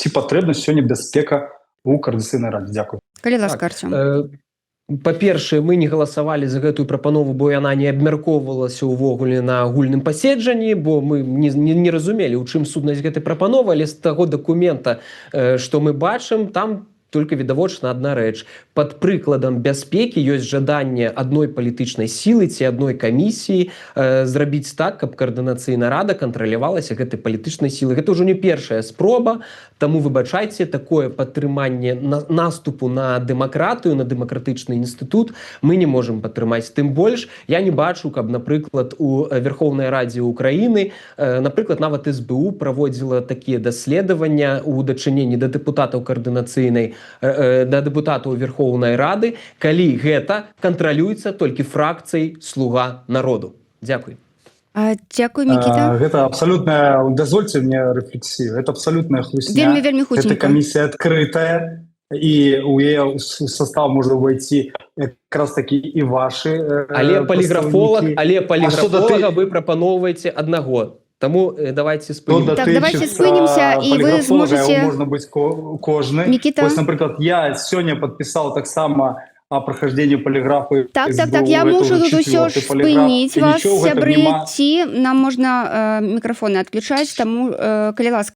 ці патрэбна сёння бяспека у Координаційнай радзе? Дякую. Калі ласка, Артём. Па-першае, мы не галасавалі за гэтую прапанову, бо яна не абмяркоўвалася ўвогуле на агульным паседжанні, бо мы не разумелі, у чым сутнасць гэтай прапановы, але з таго дакумента, што мы бачым, там только відавочна адна рэч. Пад прыкладам бяспекі ёсць жаданне адной палітычнай сілы ці адной камісіі зрабіць так, каб Координацыйная рада кантралявалася гэтай палітычнай сілы. Гэта ўжо не першая спроба, таму выбачайце, такое падтрыманне наступу на дэмакратыю, на дэмакратычны інстытут мы не можам падтрымаць. Тым больш, я не бачу, каб, напрыклад, у Верховнай Радзе Украіны, напрыклад, нават СБУ праводзіла такія даследавання ў дачыненні да дэпутатаў Координацыйнай, да дэпутатаў Верховнай Рады, калі гэта кантралюецца толькі фракцыяй «Слуга народу». Дзякуй. Дякую, Мікіта. Гэта абсалютная, дазвольце мне рэфлексію, гэта абсалютная хлусня. Вельмі хутенька. Гэта камісія адкрытая, і у яе состав можа увайти якраз такі і вашы але паліграфолага вы прапаноўваеце аднаго. Таму давайте спынімся. Так, давайте спынімся, і вы зможаце... Можна быць кожны. Мікіта. Вось, напрыклад, я сёння падпісаў таксама о прохождении полиграфа. Так, я можу тут усё ж спыніць вас, сябры, ці нам можна мікрафоны адключаць, таму, калі ласка,